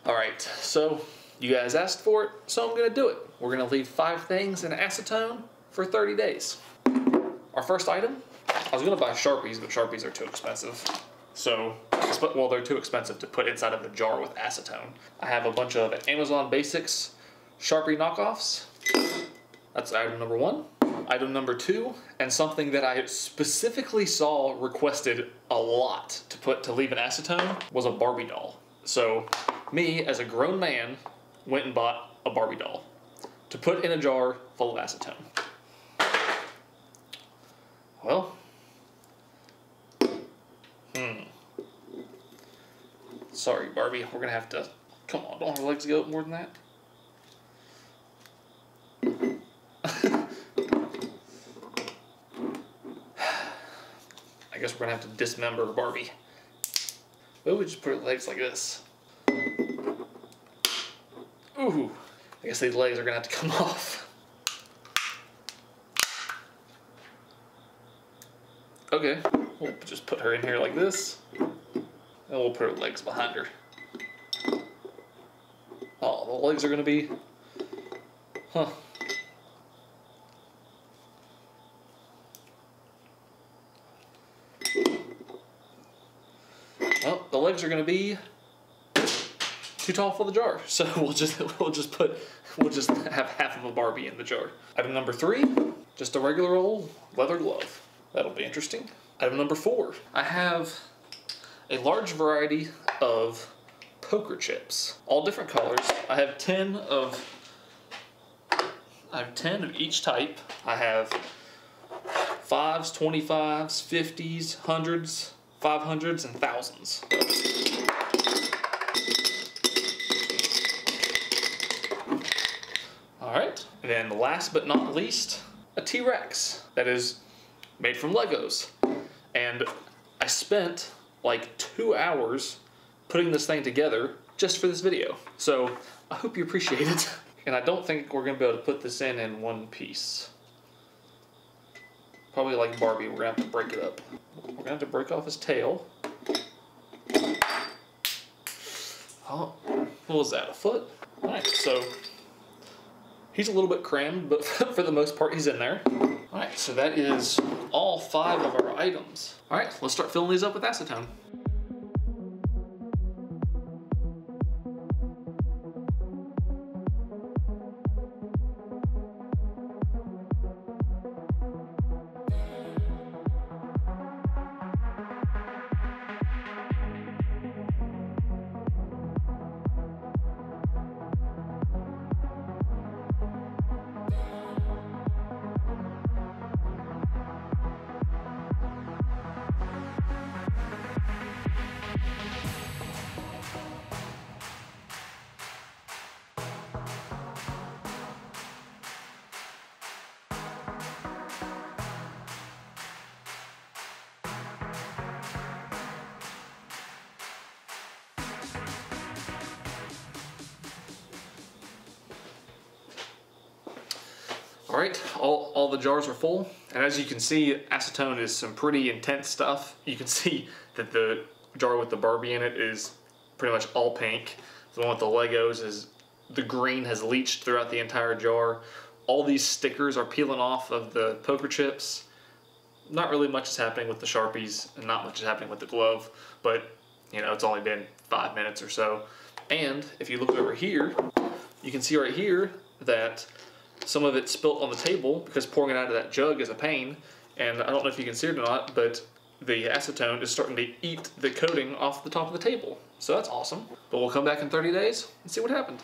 Alright, so you guys asked for it, so I'm going to do it. We're going to leave 5 things in acetone for 30 days. Our first item, I was going to buy Sharpies, but Sharpies are too expensive. So, well, they're too expensive to put inside of a jar with acetone. I have a bunch of Amazon Basics Sharpie knockoffs. That's item number 1. Item number 2, and something that I specifically saw requested a lot to leave in acetone, was a Barbie doll. So, me, as a grown man, went and bought a Barbie doll to put in a jar full of acetone. Well, sorry, Barbie, we're gonna have to, come on, don't her legs go up more than that? I guess we're gonna have to dismember Barbie. Maybe we just put her legs like this. Ooh, I guess these legs are gonna have to come off. Okay, we'll just put her in here like this, and we'll put her legs behind her. Oh, the legs are gonna be, huh. Well, the legs are gonna be too tall for the jar, so we'll just have half of a Barbie in the jar. Item number 3, just a regular old leather glove. That'll be interesting. Item number 4, I have a large variety of poker chips, all different colors. I have 10 of each type. I have 5s, 25s, 50s, 100s, 500s, and 1000s. Alright, and then last but not least, a T-Rex that is made from Legos. And I spent like 2 hours putting this thing together just for this video. So I hope you appreciate it. And I don't think we're gonna be able to put this in one piece. Probably like Barbie, we're gonna have to break it up. We're gonna have to break off his tail. Oh, what was that, a foot? All right, so he's a little bit crammed, but for the most part, he's in there. All right, so that is all 5 of our items. All right, let's start filling these up with acetone. All right, all the jars are full, and as you can see, acetone is some pretty intense stuff. You can see that the jar with the Barbie in it is pretty much all pink. The one with the Legos is, the green has leached throughout the entire jar. All these stickers are peeling off of the poker chips. Not really much is happening with the Sharpies, and not much is happening with the glove, but you know, it's only been 5 minutes or so. And if you look over here, you can see right here that some of it spilt on the table because pouring it out of that jug is a pain. And I don't know if you can see it or not, but the acetone is starting to eat the coating off the top of the table. So that's awesome. But we'll come back in 30 days and see what happened.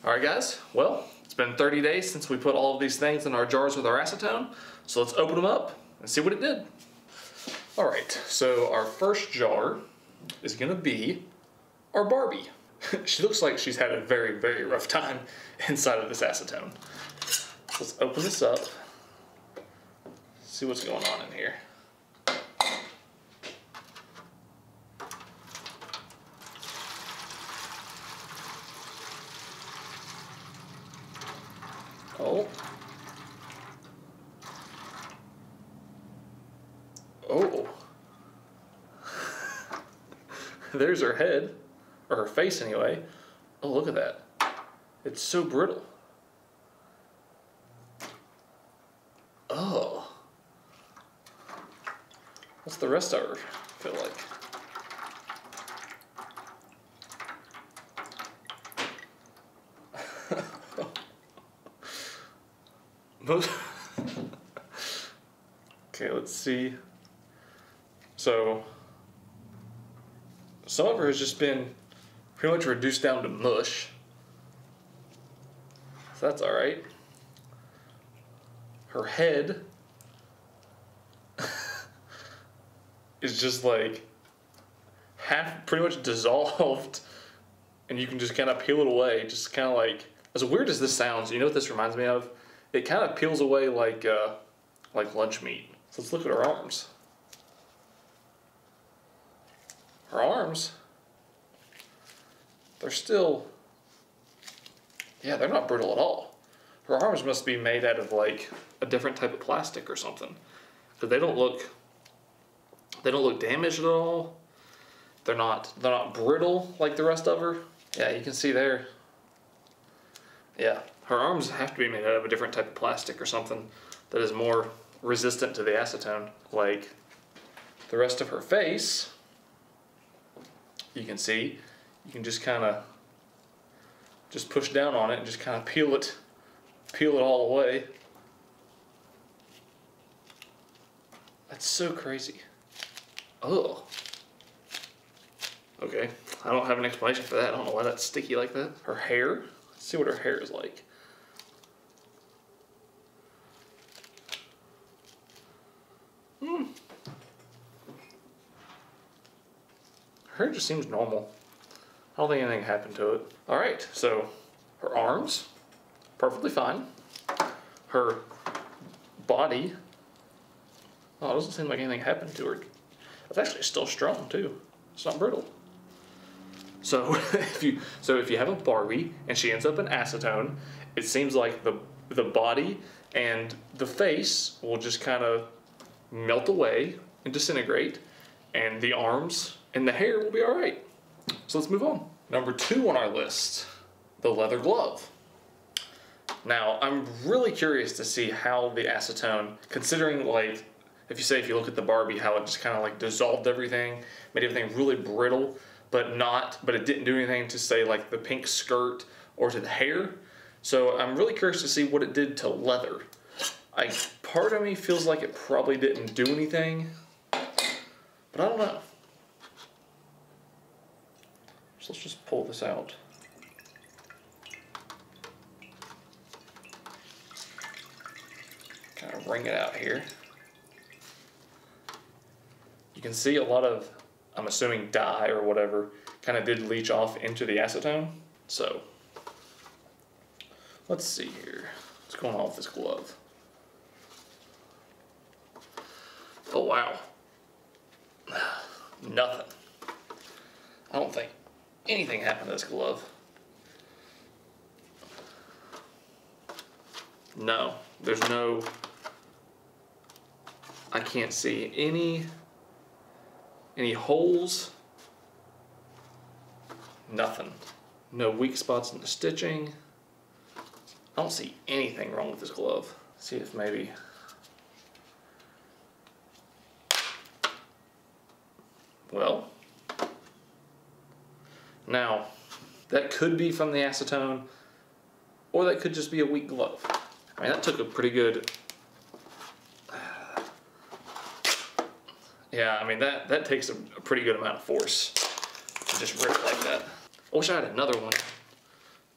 Alright guys, well, it's been 30 days since we put all of these things in our jars with our acetone, so let's open them up and see what it did. Alright, so our first jar is going to be our Barbie. She looks like she's had a very, very rough time inside of this acetone. Let's open this up, see what's going on in here. doll. Oh. There's her head, or her face anyway. Oh, look at that. It's so brittle. Oh. What's the rest of her feel like? Okay, let's see. So, some of her has just been pretty much reduced down to mush. So that's alright. Her head is just like half pretty much dissolved, and you can just kind of peel it away. Just kind of like, as weird as this sounds, you know what this reminds me of? It kind of peels away like lunch meat. So let's look at her arms. Her arms, they're still, yeah, they're not brittle at all. Her arms must be made out of like a different type of plastic or something, because they don't look damaged at all. They're not brittle like the rest of her. Yeah, you can see there. Yeah, her arms have to be made out of a different type of plastic or something that is more resistant to the acetone. Like the rest of her face, you can see, you can just kind of just push down on it and just kind of peel it all away. That's so crazy. Oh. Okay, I don't have an explanation for that. I don't know why that's sticky like that. Her hair, let's see what her hair is like. Her hair just seems normal. I don't think anything happened to it. All right, so her arms, perfectly fine. Her body, oh, it doesn't seem like anything happened to her. It's actually still strong too. It's not brittle. So if you have a Barbie and she ends up in acetone, it seems like the body and the face will just kind of melt away and disintegrate, and the arms and the hair will be all right. So let's move on. Number 2 on our list, the leather glove. Now, I'm really curious to see how the acetone, considering like, if you look at the Barbie, how it just kind of like dissolved everything, made everything really brittle, but it didn't do anything to, say, like the pink skirt or to the hair. So I'm really curious to see what it did to leather. Part of me feels like it probably didn't do anything, but I don't know. So let's just pull this out. Kind of wring it out here. You can see a lot of, I'm assuming, dye or whatever kind of did leach off into the acetone. So let's see here. What's going on with this glove? Oh wow. Nothing. I don't think anything happened to this glove. No, there's no, I can't see any holes. Nothing. No weak spots in the stitching. I don't see anything wrong with this glove. See if maybe, well, now that could be from the acetone, or that could just be a weak glove. I mean, that took a pretty good, yeah, I mean, that takes a pretty good amount of force to just rip it like that. I wish I had another one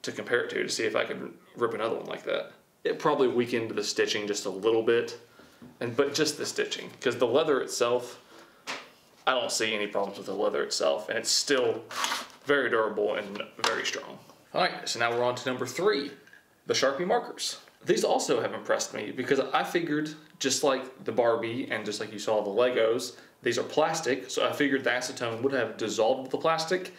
to compare it to see if I could rip another one like that. It probably weakened the stitching just a little bit, but just the stitching, because the leather itself, I don't see any problems with the leather itself, and it's still very durable and very strong. All right, so now we're on to number 3, the Sharpie markers. These also have impressed me because I figured, just like the Barbie and just like you saw the Legos, these are plastic, so I figured the acetone would have dissolved the plastic,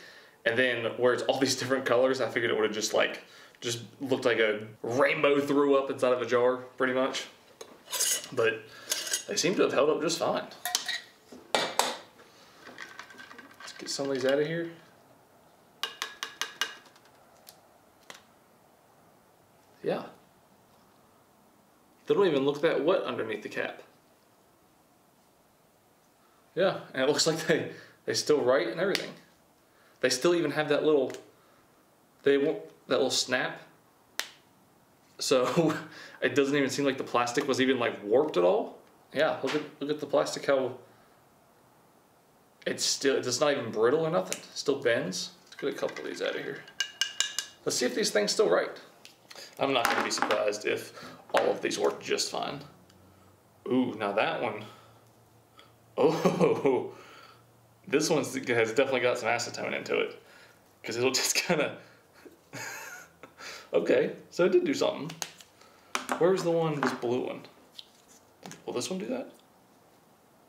and then where it's all these different colors, I figured it would have just like Just looked like a rainbow threw up inside of a jar, pretty much. But they seem to have held up just fine. Let's get some of these out of here. Yeah. They don't even look that wet underneath the cap. Yeah, and it looks like they still write and everything. They still even have that little, that little snap. So it doesn't even seem like the plastic was even like warped at all. Yeah, look at the plastic, how it's not even brittle or nothing. It still bends. Let's get a couple of these out of here. Let's see if these things still write. I'm not gonna be surprised if all of these work just fine. Ooh, now that one. Oh, this one has definitely got some acetone into it. Because it'll just kind of... Okay, so it did do something. Where's the one, this blue one? Will this one do that?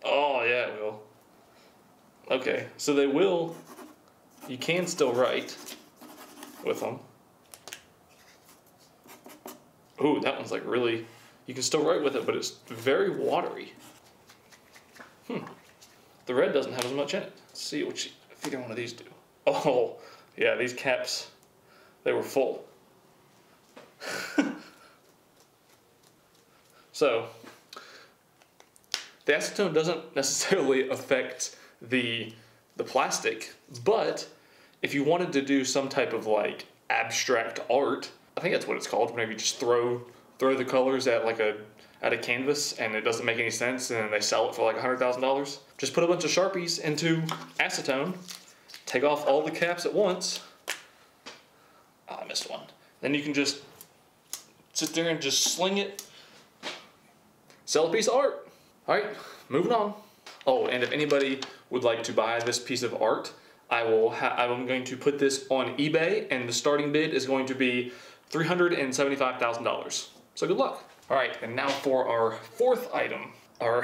Oh, yeah, it will. Okay, so they will... You can still write with them. Ooh, that one's like really... You can still write with it, but it's very watery. The red doesn't have as much in it. Let's see if either one of these do. Oh, yeah, these caps, they were full. So, the acetone doesn't necessarily affect the plastic, but if you wanted to do some type of like abstract art, I think that's what it's called, whenever you just throw the colors at like at a canvas and it doesn't make any sense and then they sell it for like $100,000. Just put a bunch of Sharpies into acetone, take off all the caps at once. Oh, I missed one. Then you can just sit there and just sling it, sell a piece of art. All right, moving on. Oh, and if anybody would like to buy this piece of art, I'm going to put this on eBay and the starting bid is going to be $375,000. So good luck. All right, and now for our fourth item, our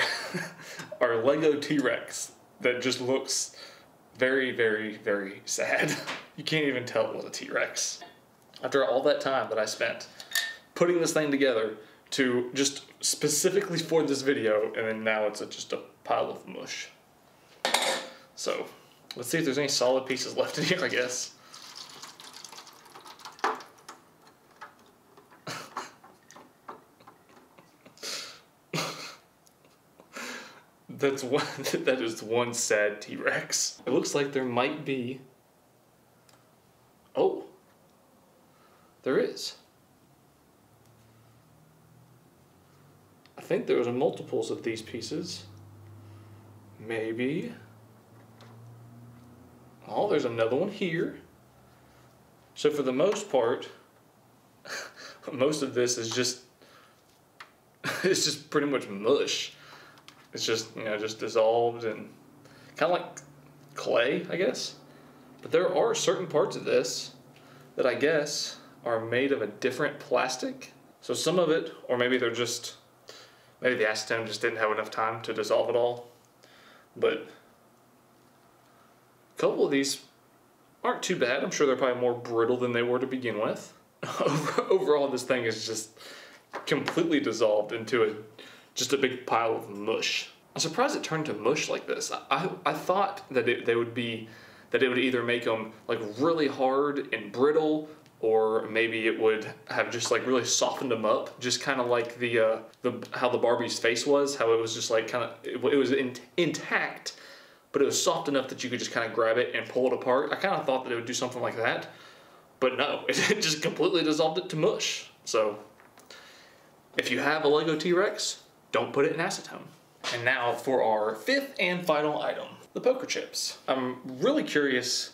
Lego T-Rex that just looks very, very, very sad. You can't even tell it was a T-Rex. After all that time that I spent putting this thing together to just specifically for this video, and then now it's just a pile of mush. So, let's see if there's any solid pieces left in here, I guess. That is one sad T-Rex. It looks like there might be... Oh. There is. I think there was multiples of these pieces. Maybe. Oh, there's another one here. So for the most part, most of this is just... it's just pretty much mush. It's just, just dissolved and kind of like clay, I guess. But there are certain parts of this that I guess are made of a different plastic. So some of it, or maybe maybe the acetone just didn't have enough time to dissolve it all. But a couple of these aren't too bad. I'm sure they're probably more brittle than they were to begin with. Overall, this thing is just completely dissolved into just a big pile of mush. I'm surprised it turned to mush like this. I thought that it would either make them like really hard and brittle, or maybe it would have just like really softened them up, just kind of like how the Barbie's face was, how it was just like it was intact, but it was soft enough that you could just kind of grab it and pull it apart. I kind of thought that it would do something like that, but no, it just completely dissolved it to mush. So if you have a Lego T-Rex, don't put it in acetone. And now for our fifth and final item, the poker chips. I'm really curious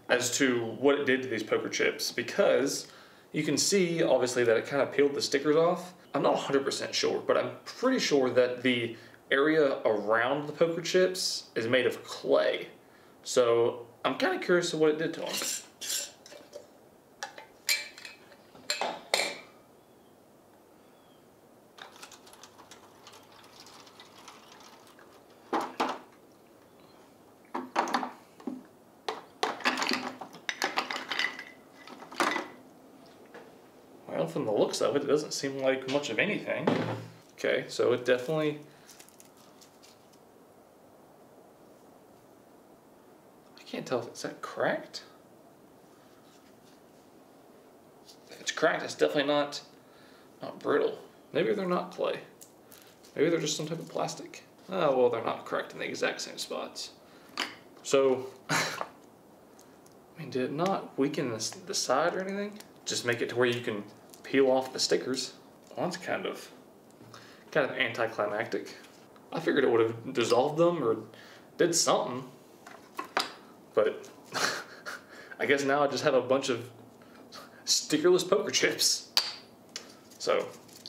as to what it did to these poker chips, because you can see obviously that it kind of peeled the stickers off. I'm not 100% sure, but I'm pretty sure that the area around the poker chips is made of clay. So I'm kind of curious of what it did to them. from the looks of it, it doesn't seem like much of anything. Okay, so it definitely... I can't tell if it's that cracked. If it's cracked, it's definitely not brittle. Maybe they're not clay. Maybe they're just some type of plastic. Oh, well, they're not cracked in the exact same spots. So, I mean, did it not weaken the side or anything? Just make it to where you can peel off the stickers. Well, that's kind of anticlimactic. I figured it would have dissolved them or did something. But I guess now I just have a bunch of stickerless poker chips. So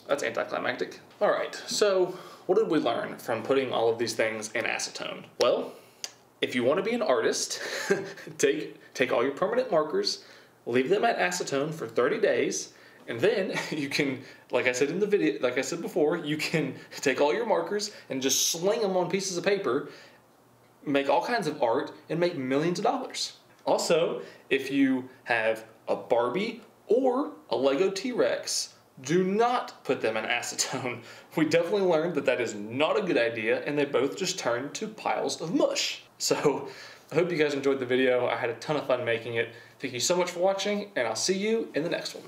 that's anticlimactic. All right, so what did we learn from putting all of these things in acetone? Well, if you want to be an artist, take all your permanent markers, leave them at acetone for 30 days, and then you can, like I said in the video, like I said before, you can take all your markers and just sling them on pieces of paper, make all kinds of art, and make millions of dollars. Also, if you have a Barbie or a Lego T-Rex, do not put them in acetone. We definitely learned that that is not a good idea, and they both just turn to piles of mush. So, I hope you guys enjoyed the video. I had a ton of fun making it. Thank you so much for watching, and I'll see you in the next one.